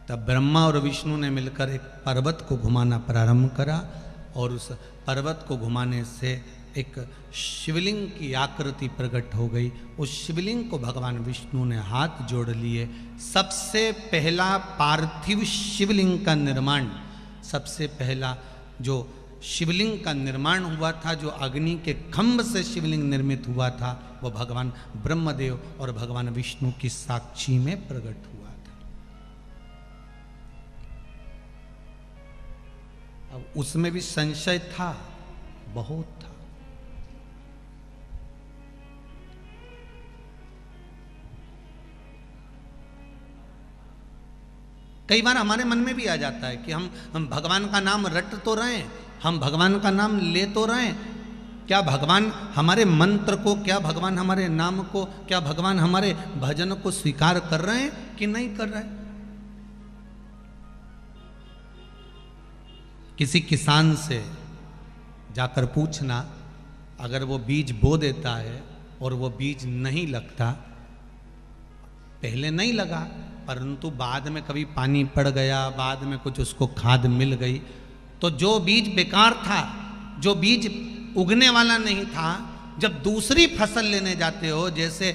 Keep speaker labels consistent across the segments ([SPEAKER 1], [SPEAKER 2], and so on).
[SPEAKER 1] तब ब्रह्मा और विष्णु ने मिलकर एक पर्वत को घुमाना प्रारंभ करा और उस पर्वत को घुमाने से एक शिवलिंग की आकृति प्रकट हो गई। उस शिवलिंग को भगवान विष्णु ने हाथ जोड़ लिए। सबसे पहला पार्थिव शिवलिंग का निर्माण, सबसे पहला जो शिवलिंग का निर्माण हुआ था, जो अग्नि के खंभ से शिवलिंग निर्मित हुआ था, वो भगवान ब्रह्मदेव और भगवान विष्णु की साक्षी में प्रकट हुआ था। अब उसमें भी संशय था, बहुत था। कई बार हमारे मन में भी आ जाता है कि हम भगवान का नाम रट तो रहे हैं, हम भगवान का नाम ले तो रहे हैं, क्या भगवान हमारे मंत्र को, क्या भगवान हमारे नाम को, क्या भगवान हमारे भजन को स्वीकार कर रहे हैं कि नहीं कर रहे हैं? किसी किसान से जाकर पूछना, अगर वो बीज बो देता है और वो बीज नहीं लगता, पहले नहीं लगा परंतु बाद में कभी पानी पड़ गया, बाद में कुछ उसको खाद मिल गई, तो जो बीज बेकार था, जो बीज उगने वाला नहीं था, जब दूसरी फसल लेने जाते हो, जैसे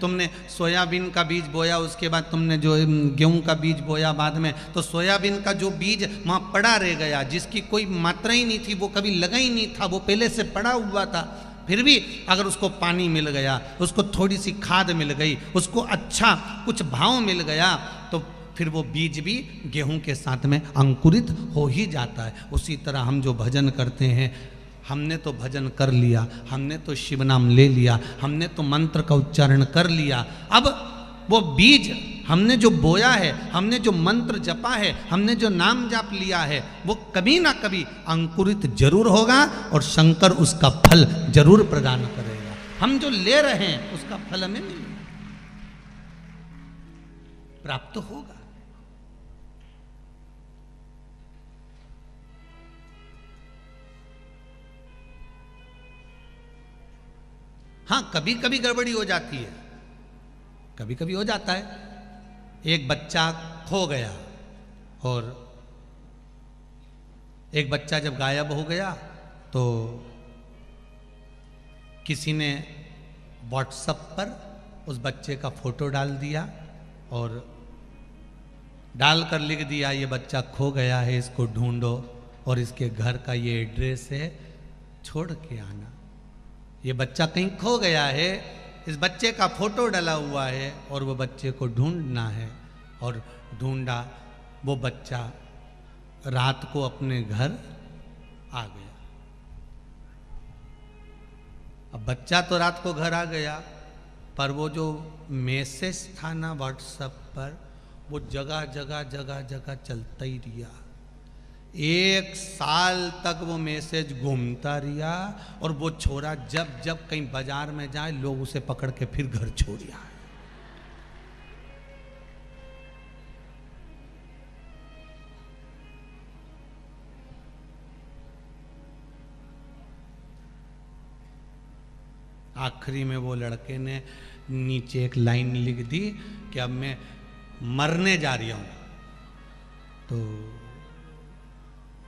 [SPEAKER 1] तुमने सोयाबीन का बीज बोया, उसके बाद तुमने जो गेहूं का बीज बोया बाद में, तो सोयाबीन का जो बीज वहाँ पड़ा रह गया, जिसकी कोई मात्रा ही नहीं थी, वो कभी लगा ही नहीं था, वो पहले से पड़ा हुआ था। फिर भी अगर उसको पानी मिल गया, उसको थोड़ी सी खाद मिल गई, उसको अच्छा कुछ भाव मिल गया, तो फिर वो बीज भी गेहूं के साथ में अंकुरित हो ही जाता है। उसी तरह हम जो भजन करते हैं, हमने तो भजन कर लिया, हमने तो शिव नाम ले लिया, हमने तो मंत्र का उच्चारण कर लिया, अब वो बीज हमने जो बोया है, हमने जो मंत्र जपा है, हमने जो नाम जाप लिया है, वो कभी ना कभी अंकुरित जरूर होगा और शंकर उसका फल जरूर प्रदान करेगा। हम जो ले रहे हैं उसका फल हमें मिलेगा, प्राप्त होगा। हाँ, कभी कभी गड़बड़ी हो जाती है, कभी कभी हो जाता है। एक बच्चा खो गया और एक बच्चा जब गायब हो गया तो किसी ने व्हाट्सएप पर उस बच्चे का फोटो डाल दिया और डालकर लिख दिया, ये बच्चा खो गया है, इसको ढूंढो और इसके घर का ये एड्रेस है, छोड़ के आना। ये बच्चा कहीं खो गया है, इस बच्चे का फोटो डला हुआ है और वो बच्चे को ढूंढना है। और ढूंढा, वो बच्चा रात को अपने घर आ गया। अब बच्चा तो रात को घर आ गया, पर वो जो मैसेज था ना व्हाट्सएप पर, वो जगह जगह जगह जगह चलता ही रहा। 1 साल तक वो मैसेज घूमता रहा और वो छोरा जब जब कहीं बाजार में जाए, लोग उसे पकड़ के फिर घर छोड़ आए। आखिरी में वो लड़के ने नीचे एक लाइन लिख दी कि अब मैं मरने जा रही हूं। तो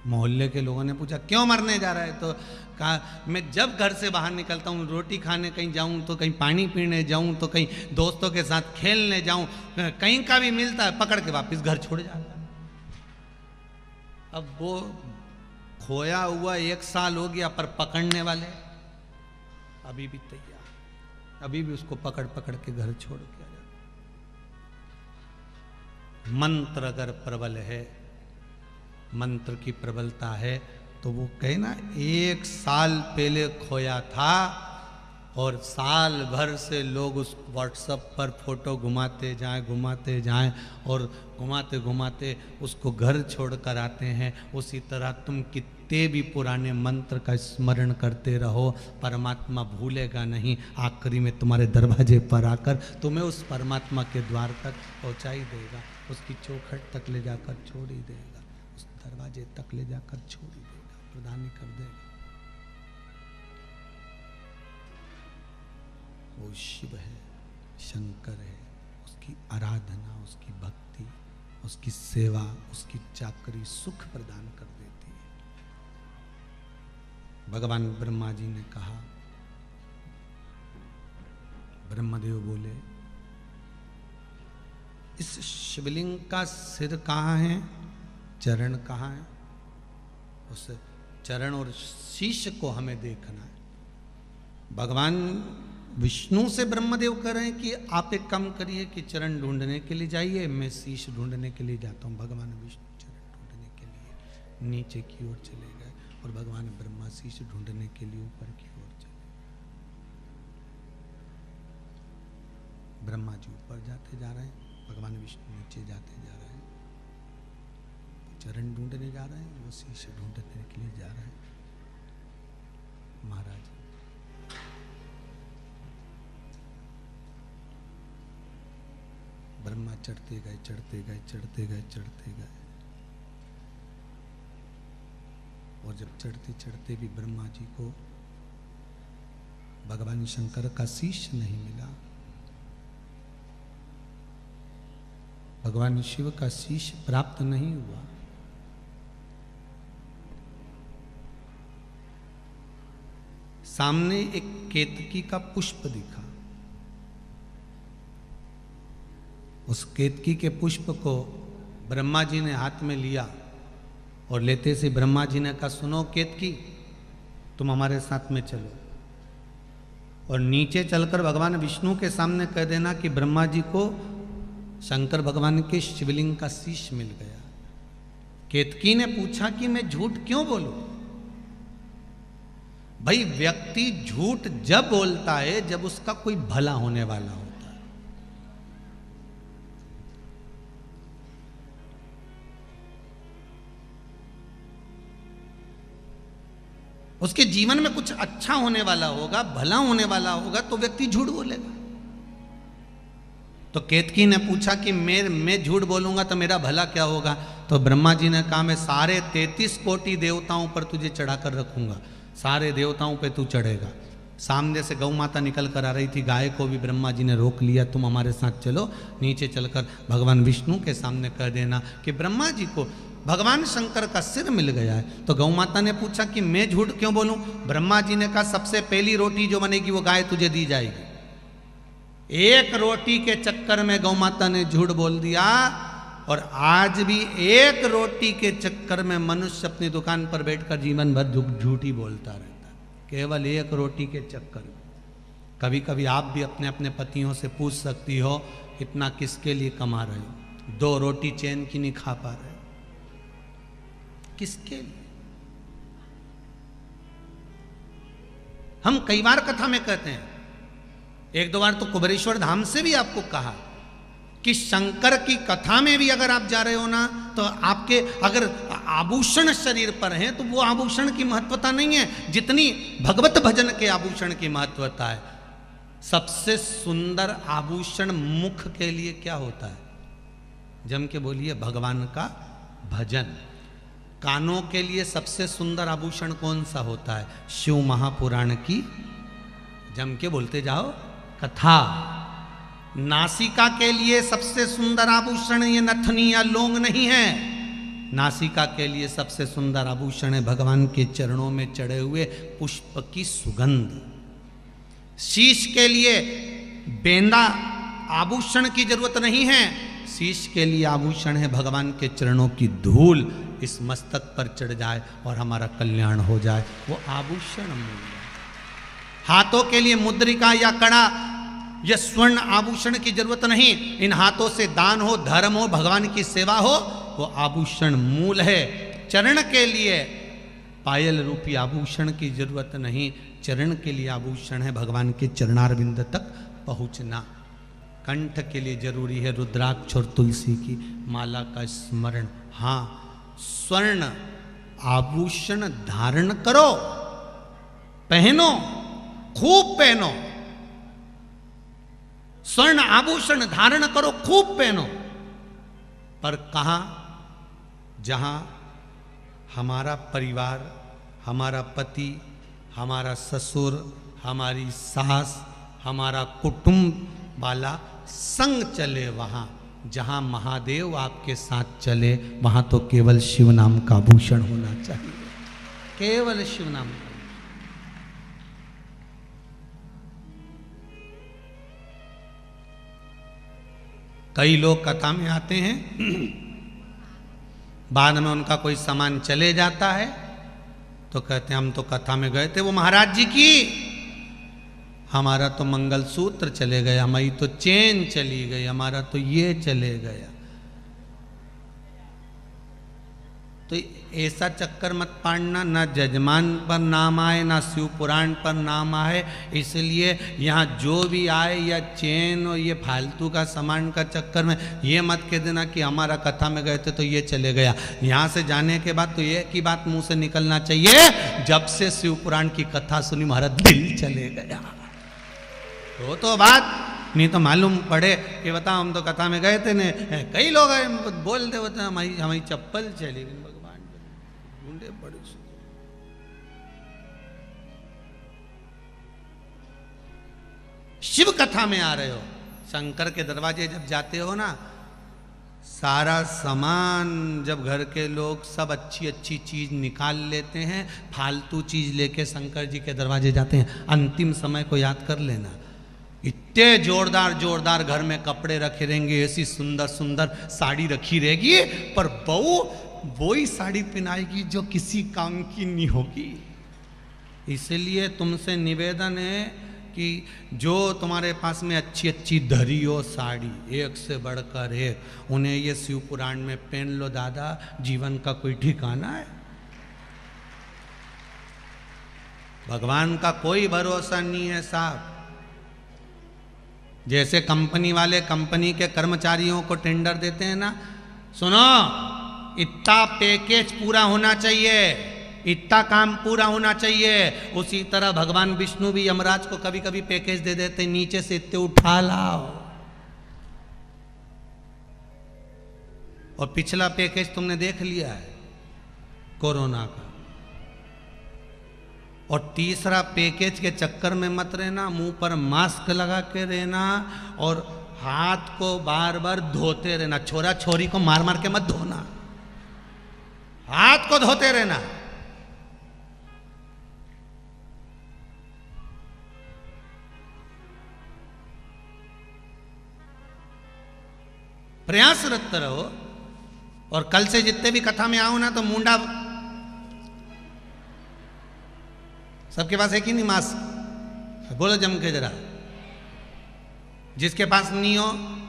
[SPEAKER 1] मोहल्ले के लोगों ने पूछा, क्यों मरने जा रहा है? तो कहा, मैं जब घर से बाहर निकलता हूँ, रोटी खाने कहीं जाऊँ तो कहीं पानी पीने जाऊँ तो कहीं दोस्तों के साथ खेलने जाऊँ, कहीं का भी मिलता है पकड़ के वापस घर छोड़ जाता है। अब वो खोया हुआ 1 साल हो गया, पर पकड़ने वाले अभी भी तैयार, अभी भी उसको पकड़ पकड़ के घर छोड़ के आ जाता। मंत्र अगर प्रबल है, मंत्र की प्रबलता है, तो वो कहे ना 1 साल पहले खोया था और साल भर से लोग उस व्हाट्सएप पर फोटो घुमाते जाएं और घुमाते घुमाते उसको घर छोड़ कर आते हैं। उसी तरह तुम कितने भी पुराने मंत्र का स्मरण करते रहो, परमात्मा भूलेगा नहीं। आखिरी में तुम्हारे दरवाजे पर आकर तुम्हें उस परमात्मा के द्वार तक पहुंचा ही देगा, उसकी चौखट तक ले जाकर छोड़ ही देगा, उस दरवाजे तक ले जाकर छोड़ ही देगा, प्रदान ही कर देगा। वो शिव है, शंकर है, उसकी आराधना, उसकी भक्ति, उसकी सेवा, उसकी चाकरी सुख प्रदान कर देती है। भगवान ब्रह्मा जी ने कहा, ब्रह्मदेव बोले, इस शिवलिंग का सिर कहाँ है, चरण कहाँ है? उस चरण और शीश को हमें देखना है। भगवान विष्णु से ब्रह्मदेव कह रहे हैं कि आप एक काम करिए कि चरण ढूंढने के लिए जाइए, मैं शीश ढूंढने के लिए जाता हूँ। भगवान विष्णु चरण ढूंढने के लिए नीचे की ओर चले गए और भगवान ब्रह्मा शीश ढूंढने के लिए ऊपर की ओर चले। ब्रह्मा जी ऊपर जाते जा रहे हैं, भगवान विष्णु नीचे जाते जा रहे हैं। चरण ढूंढने जा रहे हैं, वो शीश ढूंढने के लिए जा रहे हैं। महाराज ब्रह्मा चढ़ते गए, चढ़ते गए, चढ़ते गए, चढ़ते गए, और जब चढ़ते चढ़ते भी ब्रह्मा जी को भगवान शंकर का शीश नहीं मिला, भगवान शिव का शीश प्राप्त नहीं हुआ, सामने एक केतकी का पुष्प दिखा। उस केतकी के पुष्प को ब्रह्मा जी ने हाथ में लिया और लेते से ब्रह्मा जी ने कहा, सुनो केतकी, तुम हमारे साथ में चलो और नीचे चलकर भगवान विष्णु के सामने कह देना कि ब्रह्मा जी को शंकर भगवान के शिवलिंग का शीश मिल गया। केतकी ने पूछा कि मैं झूठ क्यों बोलूं? भाई, व्यक्ति झूठ जब बोलता है जब उसका कोई भला होने वाला होता है। उसके जीवन में कुछ अच्छा होने वाला होगा, भला होने वाला होगा, तो व्यक्ति झूठ बोलेगा। तो केतकी ने पूछा कि मैं झूठ बोलूंगा तो मेरा भला क्या होगा? तो ब्रह्मा जी ने कहा, मैं सारे 33 कोटि देवताओं पर तुझे चढ़ाकर रखूंगा, सारे देवताओं पे तू चढ़ेगा। सामने से गौ माता निकल कर आ रही थी, गाय को भी ब्रह्मा जी ने रोक लिया, तुम हमारे साथ चलो। नीचे चलकर भगवान विष्णु के सामने कह देना कि ब्रह्मा जी को भगवान शंकर का सिर मिल गया है। तो गौ माता ने पूछा कि मैं झूठ क्यों बोलूं? ब्रह्मा जी ने कहा, सबसे पहली रोटी जो बनेगी वो गाय तुझे दी जाएगी। एक रोटी के चक्कर में गौ माता ने झूठ बोल दिया, और आज भी एक रोटी के चक्कर में मनुष्य अपनी दुकान पर बैठकर जीवन भर झूठ ही बोलता रहता है, केवल एक रोटी के चक्कर में। कभी कभी आप भी अपने अपने पतियों से पूछ सकती हो, इतना किसके लिए कमा रहे हो? 2 रोटी चैन की नहीं खा पा रहे, किसके लिए? हम कई बार कथा में कहते हैं, 1-2 बार तो कुबेरेश्वर धाम से भी आपको कहा कि शंकर की कथा में भी अगर आप जा रहे हो ना, तो आपके अगर आभूषण शरीर पर हैं तो वो आभूषण की महत्वता नहीं है जितनी भगवत भजन के आभूषण की महत्वता है। सबसे सुंदर आभूषण मुख के लिए क्या होता है? जम के बोलिए, भगवान का भजन। कानों के लिए सबसे सुंदर आभूषण कौन सा होता है? शिव महापुराण की, जम के बोलते जाओ, कथा। नासिका के लिए सबसे सुंदर आभूषण ये नथनी या लोंग नहीं है, नासिका के लिए सबसे सुंदर आभूषण है भगवान के चरणों में चढ़े हुए पुष्प की सुगंध। शीश के लिए बेंदा आभूषण की जरूरत नहीं है, शीश के लिए आभूषण है भगवान के चरणों की धूल इस मस्तक पर चढ़ जाए और हमारा कल्याण हो जाए, वो आभूषण मूल्य। हाथों के लिए मुद्रिका या कड़ा या स्वर्ण आभूषण की जरूरत नहीं, इन हाथों से दान हो, धर्म हो, भगवान की सेवा हो, वो आभूषण मूल है। चरण के लिए पायल रूपी आभूषण की जरूरत नहीं, चरण के लिए आभूषण है भगवान के चरणारविंद तक पहुंचना। कंठ के लिए जरूरी है रुद्राक्ष और तुलसी की माला का स्मरण। हाँ, स्वर्ण आभूषण धारण करो, पहनो, खूब पहनो, स्वर्ण आभूषण धारण करो, खूब पहनो, पर कहां? जहां हमारा परिवार, हमारा पति, हमारा ससुर, हमारी सास, हमारा कुटुंब वाला संग चले, वहां जहां महादेव आपके साथ चले वहां तो केवल शिव नाम का भूषण होना चाहिए, केवल शिव नाम का। कई लोग कथा में आते हैं, बाद में उनका कोई सामान चले जाता है तो कहते हैं हम तो कथा में गए थे वो महाराज जी की, हमारा तो मंगलसूत्र चले गया, हमारी तो चेन चली गई, हमारा तो ये चले गया। तो ऐसा चक्कर मत पाड़ना, ना जजमान पर नाम आए ना शिव पुराण पर नाम आए। इसलिए यहाँ जो भी आए या चेन और ये फालतू का सामान का चक्कर में ये मत कह देना कि हमारा कथा में गए थे तो ये चले गया। यहाँ से जाने के बाद तो ये की बात मुंह से निकलना चाहिए, जब से शिव पुराण की कथा सुनी हमारा दिल चले गया। तो बात नहीं तो मालूम पड़े कि बताओ हम तो कथा में गए थे ने, कई लोग बोलते होते हमारी चप्पल चली गई, भगवान ढूंढे बड़े। शिव कथा में आ रहे हो, शंकर के दरवाजे जब जाते हो ना, सारा सामान जब घर के लोग सब अच्छी अच्छी चीज निकाल लेते हैं, फालतू चीज लेके शंकर जी के दरवाजे जाते हैं। अंतिम समय को याद कर लेना, इतने जोरदार जोरदार घर में कपड़े रखे रहेंगे, ऐसी सुंदर सुंदर साड़ी रखी रहेगी, पर बहू वही साड़ी पहनाएगी जो किसी काम की नहीं होगी। इसलिए तुमसे निवेदन है कि जो तुम्हारे पास में अच्छी अच्छी धरी हो साड़ी, एक से बढ़कर एक, उन्हें ये शिव पुराण में पहन लो दादा, जीवन का कोई ठिकाना है। भगवान का कोई भरोसा नहीं है साहब। जैसे कंपनी वाले कंपनी के कर्मचारियों को टेंडर देते हैं ना, सुनो इतना पैकेज पूरा होना चाहिए, इतना काम पूरा होना चाहिए, उसी तरह भगवान विष्णु भी यमराज को कभी कभी पैकेज दे देते, नीचे से इतने उठा लाओ। और पिछला पैकेज तुमने देख लिया है कोरोना का। और तीसरा पैकेज के चक्कर में मत रहना, मुंह पर मास्क लगा के रहना और हाथ को बार बार धोते रहना। छोरा छोरी को मार मार के मत धोना, हाथ को धोते रहना। प्रयासरत रहो। और कल से जितने भी कथा में आओ ना तो मुंडा, सबके पास है कि नहीं मास्क? बोलो जम के जरा। जिसके पास नहीं हो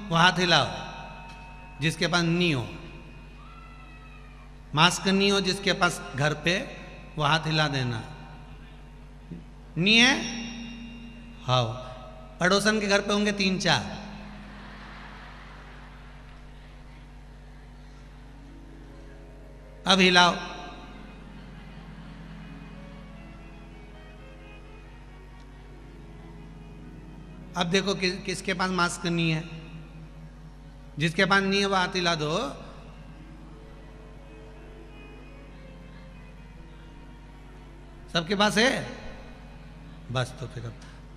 [SPEAKER 1] वो हाथ हिलाओ, जिसके पास नहीं हो। मास्क नहीं हो जिसके पास घर पे, वो हाथ हिला देना। नहीं है? हाँ, पड़ोसन के घर पे होंगे 3-4। अब हिलाओ। अब देखो किसके पास मास्क नहीं है। जिसके पास नहीं है वो हाथ हिला दो। सबके पास है? बस तो फिर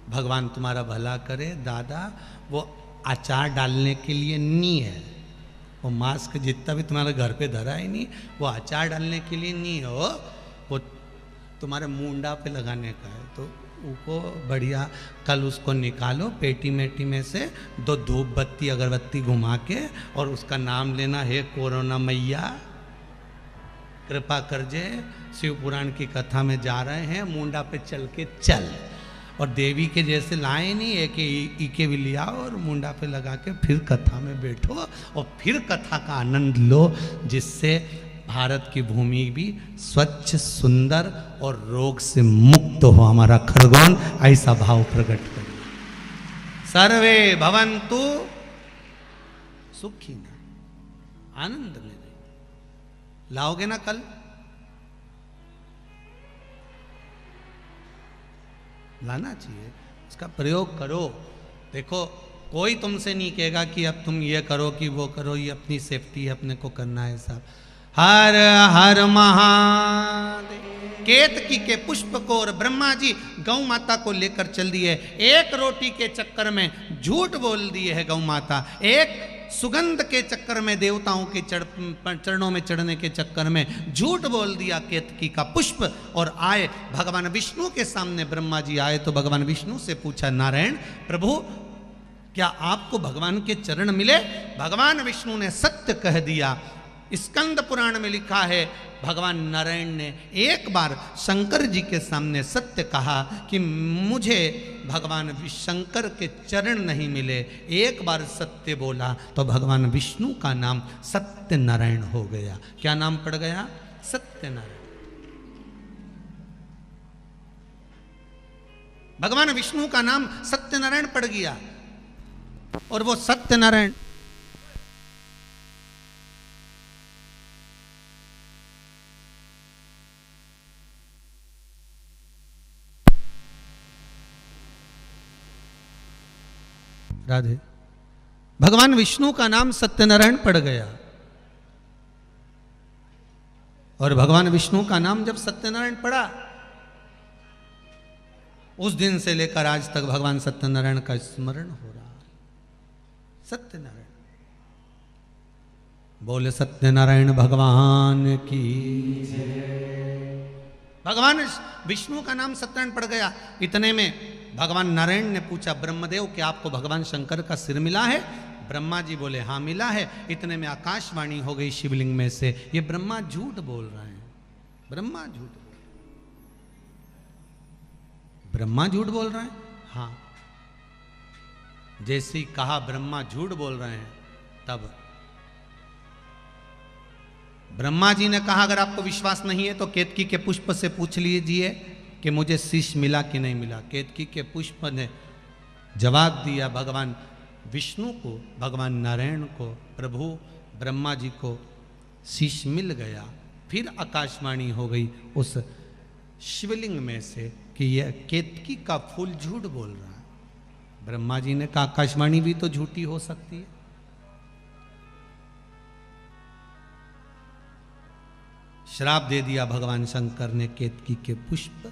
[SPEAKER 1] भगवान तुम्हारा भला करे दादा। वो अचार डालने के लिए नहीं है, वो मास्क जितना भी तुम्हारे घर पे धरा है नहीं, वो अचार डालने के लिए नहीं हो, वो तुम्हारे मुंडा पे लगाने का है। तो उसको बढ़िया कल उसको निकालो पेटी मेटी में से, 2 धूप बत्ती अगरबत्ती घुमा के, और उसका नाम लेना, हे कोरोना मैया कृपा कर जे, शिव पुराण की कथा में जा रहे हैं, मुंडा पे चल के चल। और देवी के जैसे लाए नहीं, एक ईके भी लिया और मुंडा पे लगा के फिर कथा में बैठो और फिर कथा का आनंद लो, जिससे भारत की भूमि भी स्वच्छ सुंदर और रोग से मुक्त हो। हमारा खरगोन ऐसा भाव प्रकट करे। सर्वे भवन्तु सुखिनः, आनंद में रहे। लाओगे ना कल? लाना चाहिए, इसका प्रयोग करो। देखो कोई तुमसे नहीं कहेगा कि अब तुम ये करो कि वो करो, ये अपनी सेफ्टी है, अपने को करना है सब। हर हर महादेव। केतकी के पुष्प को और ब्रह्मा जी गौ माता को लेकर चल दिए। एक रोटी के चक्कर में झूठ बोल दिए है गौ माता। एक सुगंध के चक्कर में, देवताओं के चरणों में चढ़ने के चक्कर में झूठ बोल दिया केतकी का पुष्प, और आए भगवान विष्णु के सामने। ब्रह्मा जी आए तो भगवान विष्णु से पूछा, नारायण प्रभु क्या आपको भगवान के चरण मिले? भगवान विष्णु ने सत्य कह दिया। स्कंद पुराण में लिखा है, भगवान नारायण ने एक बार शंकर जी के सामने सत्य कहा कि मुझे भगवान शंकर के चरण नहीं मिले। एक बार सत्य बोला तो भगवान विष्णु का नाम सत्यनारायण हो गया। क्या नाम पड़ गया? सत्यनारायण। भगवान विष्णु का नाम सत्यनारायण पड़ गया, और वो सत्यनारायण राधे, भगवान विष्णु का नाम सत्यनारायण पड़ गया। और भगवान विष्णु का नाम जब सत्यनारायण पड़ा, उस दिन से लेकर आज तक भगवान सत्यनारायण का स्मरण हो रहा है। सत्यनारायण, बोले सत्यनारायण भगवान की। भगवान विष्णु का नाम सत्यनारायण पड़ गया। इतने में भगवान नारायण ने पूछा, ब्रह्मदेव क्या आपको भगवान शंकर का सिर मिला है? ब्रह्मा जी बोले हाँ मिला है। इतने में आकाशवाणी हो गई शिवलिंग में से, ये ब्रह्मा झूठ बोल रहे हैं। ब्रह्मा झूठ बोल, ब्रह्मा झूठ बोल रहे हैं। हाँ, जैसे ही कहा ब्रह्मा झूठ बोल रहे हैं, तब ब्रह्मा जी ने कहा अगर आपको विश्वास नहीं है तो केतकी के पुष्प से पूछ लीजिए कि मुझे शीश मिला कि नहीं मिला। केतकी के पुष्प ने जवाब दिया भगवान विष्णु को, भगवान नारायण को, प्रभु ब्रह्मा जी को शीश मिल गया। फिर आकाशवाणी हो गई उस शिवलिंग में से कि यह केतकी का फूल झूठ बोल रहा है। ब्रह्मा जी ने कहा आकाशवाणी भी तो झूठी हो सकती है। श्राप दे दिया भगवान शंकर ने केतकी के पुष्प।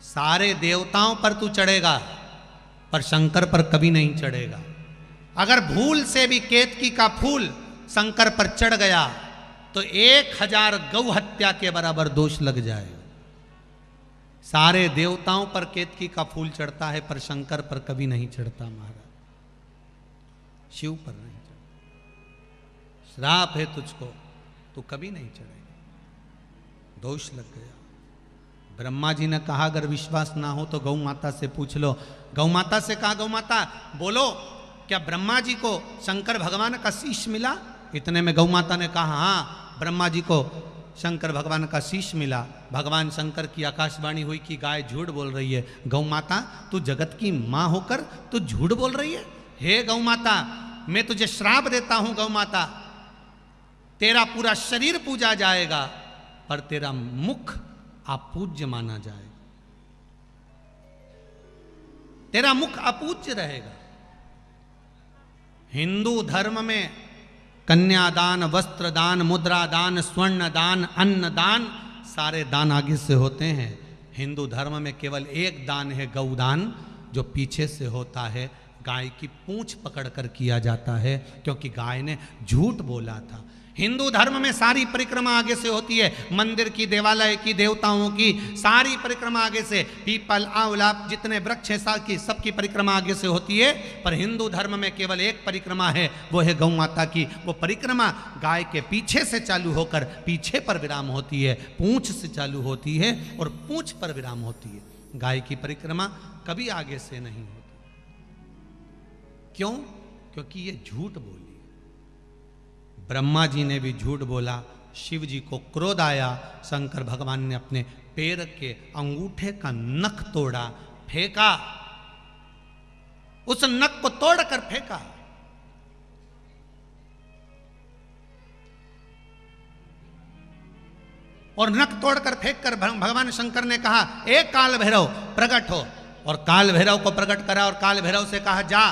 [SPEAKER 1] सारे देवताओं पर तू चढ़ेगा पर शंकर पर कभी नहीं चढ़ेगा। अगर भूल से भी केतकी का फूल शंकर पर चढ़ गया तो 1000 गौ हत्या के बराबर दोष लग जाएगा। सारे देवताओं पर केतकी का फूल चढ़ता है पर शंकर पर कभी नहीं चढ़ता महाराज, शिव पर नहीं चढ़ता। श्राप है तुझको, तू कभी नहीं चढ़ेगा, दोष लग गया। ब्रह्मा जी ने कहा अगर विश्वास ना हो तो गौ माता से पूछ लो। गौ माता से कहा गौ माता बोलो क्या ब्रह्मा जी को शंकर भगवान का शीश मिला? इतने में गौ माता ने कहा हाँ ब्रह्मा जी को शंकर भगवान का शीश मिला। भगवान शंकर की आकाशवाणी हुई कि गाय झूठ बोल रही है। गौ माता तू जगत की माँ होकर तू झूठ बोल रही है? हे गौ माता मैं तुझे श्राप देता हूं गौ माता, तेरा पूरा शरीर पूजा जाएगा पर तेरा मुख अपूज्य माना जाएगा, तेरा मुख अपूज्य रहेगा। हिंदू धर्म में कन्यादान, वस्त्रदान, मुद्रादान, स्वर्णदान, अन्नदान सारे दान आगे से होते हैं। हिंदू धर्म में केवल एक दान है गौदान, जो पीछे से होता है। गाय की पूंछ पकड़कर किया जाता है क्योंकि गाय ने झूठ बोला था। हिंदू धर्म में सारी परिक्रमा आगे से होती है, मंदिर की, देवालय की, देवताओं की सारी परिक्रमा आगे से। पीपल, आंवला जितने वृक्ष हैं की सबकी परिक्रमा आगे से होती है। पर हिंदू धर्म में केवल एक परिक्रमा है, वो है गौ माता की। वो परिक्रमा गाय के पीछे से चालू होकर पीछे पर विराम होती है, पूंछ से चालू होती है और पूंछ पर विराम होती है। गाय की परिक्रमा कभी आगे से नहीं होती। क्यों? क्योंकि ये झूठ बोली। ब्रह्मा जी ने भी झूठ बोला, शिव जी को क्रोध आया। शंकर भगवान ने अपने पैर के अंगूठे का नख तोड़ा, फेंका, उस नख को तोड़कर फेंका। और नख तोड़कर फेंककर भगवान शंकर ने कहा एक काल भैरव प्रकट हो, और काल भैरव को प्रकट करा और काल भैरव से कहा जा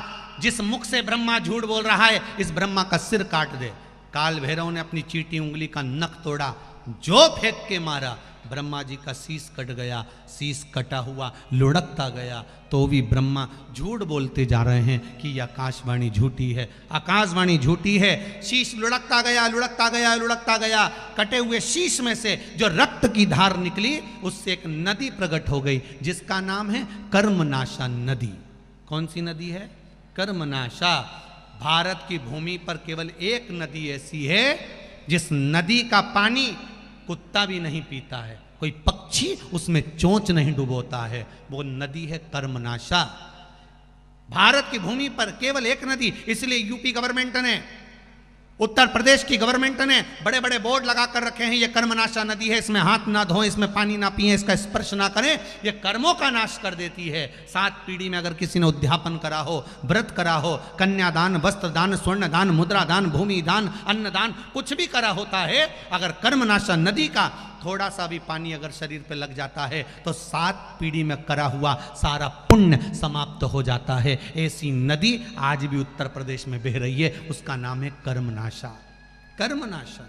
[SPEAKER 1] जिस मुख से ब्रह्मा झूठ बोल रहा है इस ब्रह्मा का सिर काट दे। काल भैरव ने अपनी चीटी उंगली का नख तोड़ा, जो फेंक के मारा ब्रह्मा जी का शीश कट गया, शीश कटा हुआ लुढ़कता गया, तो भी ब्रह्मा झूठ बोलते जा रहे हैं कि यह आकाशवाणी झूठी है, आकाशवाणी झूठी है। शीश लुढ़कता गया, लुढ़कता गया, लुढ़कता गया। कटे हुए शीश में से जो रक्त की धार निकली, उससे एक नदी प्रकट हो गई, जिसका नाम है कर्मनाशा नदी। कौन सी नदी है? कर्मनाशा। भारत की भूमि पर केवल एक नदी ऐसी है जिस नदी का पानी कुत्ता भी नहीं पीता है, कोई पक्षी उसमें चोंच नहीं डुबोता है, वो नदी है कर्मनाशा। भारत की भूमि पर केवल एक नदी, इसलिए यूपी गवर्नमेंट ने, उत्तर प्रदेश की गवर्नमेंट ने बड़े बड़े बोर्ड लगा कर रखे हैं, ये कर्मनाशा नदी है, इसमें हाथ ना धोएं, इसमें पानी ना पिएं, इसका स्पर्श ना करें, ये कर्मों का नाश कर देती है। 7 पीढ़ी में अगर किसी ने उद्यापन करा हो, व्रत करा हो, कन्यादान, वस्त्र दान, स्वर्ण दान, मुद्रा दान, भूमि दान, अन्न दान, कुछ भी करा होता है, अगर कर्मनाशा नदी का थोड़ा सा भी पानी अगर शरीर पे लग जाता है तो 7 पीढ़ी में करा हुआ सारा पुण्य समाप्त हो जाता है। ऐसी नदी आज भी उत्तर प्रदेश में बह रही है, उसका नाम है कर्मनाशा। कर्मनाशा।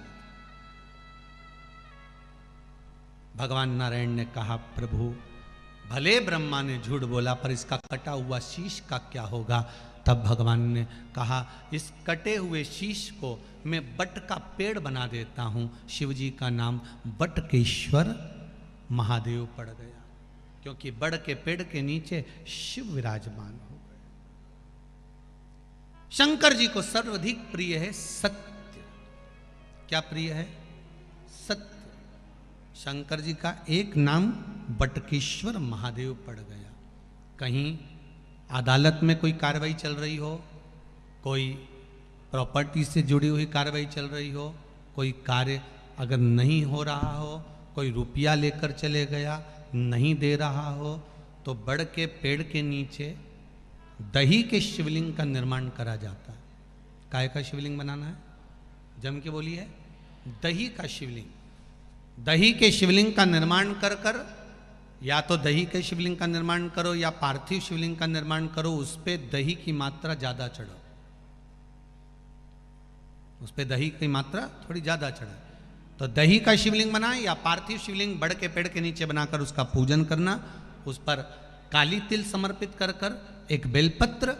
[SPEAKER 1] भगवान नारायण ने कहा, प्रभु भले ब्रह्मा ने झूठ बोला, पर इसका कटा हुआ शीश का क्या होगा? तब भगवान ने कहा, इस कटे हुए शीश को मैं बट का पेड़ बना देता हूं। शिव जी का नाम बटकेश्वर महादेव पड़ गया, क्योंकि बड़ के पेड़ के नीचे शिव विराजमान हो गए। शंकर जी को सर्वाधिक प्रिय है सत्य। क्या प्रिय है? सत्य। शंकर जी का एक नाम बटकेश्वर महादेव पड़ गया। कहीं अदालत में कोई कार्रवाई चल रही हो, कोई प्रॉपर्टी से जुड़ी हुई कार्रवाई चल रही हो, कोई कार्य अगर नहीं हो रहा हो, कोई रुपया लेकर चले गया नहीं दे रहा हो, तो बड़ के पेड़ के नीचे दही के शिवलिंग का निर्माण करा जाता है। काय का शिवलिंग बनाना है? जम के बोलिए, दही का शिवलिंग। दही के शिवलिंग का निर्माण कर कर, या तो दही के शिवलिंग का निर्माण करो या पार्थिव शिवलिंग का निर्माण करो, उस पे दही की मात्रा ज्यादा चढ़ो, उस पे दही की मात्रा थोड़ी ज्यादा चढ़े। तो दही का शिवलिंग बनाए या पार्थिव शिवलिंग बड़ के पेड़ के नीचे बनाकर उसका पूजन करना, उस पर काली तिल समर्पित कर कर एक बेलपत्र,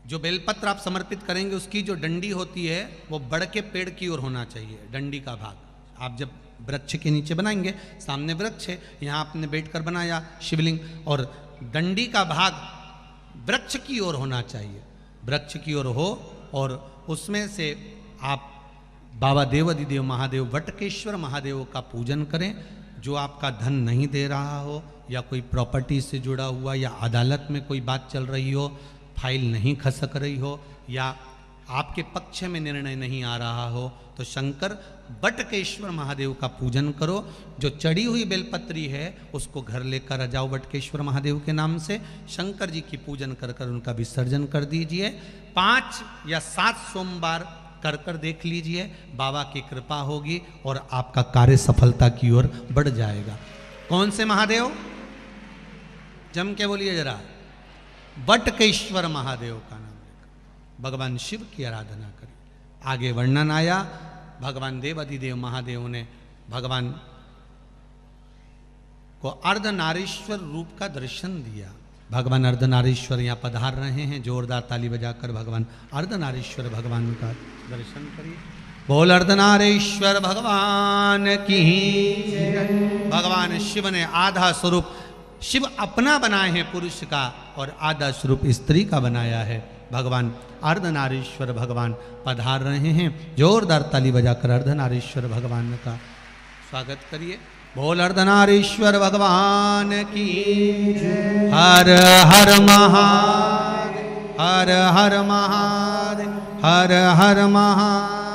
[SPEAKER 1] जो बेलपत्र आप समर्पित करेंगे उसकी जो डंडी होती है वो बड़ के पेड़ की ओर होना चाहिए। डंडी का भाग आप जब वृक्ष के नीचे बनाएंगे, सामने वृक्ष है, यहाँ आपने बैठकर बनाया शिवलिंग, और डंडी का भाग वृक्ष की ओर होना चाहिए, वृक्ष की ओर हो, और उसमें से आप बाबा देवाधिदेव महादेव वटकेश्वर महादेव का पूजन करें। जो आपका धन नहीं दे रहा हो, या कोई प्रॉपर्टी से जुड़ा हुआ, या अदालत में कोई बात चल रही हो, फाइल नहीं खसक रही हो, या आपके पक्ष में निर्णय नहीं आ रहा हो, तो शंकर बटकेश्वर महादेव का पूजन करो। जो चढ़ी हुई बेलपत्री है उसको घर लेकर आ जाओ बटकेश्वर महादेव के नाम से, शंकर जी की पूजन कर कर उनका विसर्जन कर दीजिए। 5 या 7 सोमवार कर कर देख लीजिए, बाबा की कृपा होगी और आपका कार्य सफलता की ओर बढ़ जाएगा। कौन से महादेव? जम के बोलिए जरा, बटकेश्वर महादेव का नाम लेकर भगवान शिव की आराधना करिए। आगे वर्णन आया, भगवान देवाधिदेव महादेव ने भगवान को अर्धनारीश्वर रूप का दर्शन दिया। भगवान अर्धनारीश्वर यहाँ पधार रहे हैं, जोरदार ताली बजाकर भगवान अर्धनारीश्वर भगवान का दर्शन करिए। बोल अर्धनारीश्वर भगवान की। भगवान शिव ने आधा स्वरूप शिव अपना बनाए हैं पुरुष का, और आधा स्वरूप स्त्री का बनाया है। भगवान अर्धनारीश्वर भगवान पधार रहे हैं, जोरदार ताली बजाकर अर्धनारीश्वर भगवान का स्वागत करिए। बोल अर्धनारीश्वर भगवान की। हर हर महादेव, हर हर महादेव, हर हर महादेव।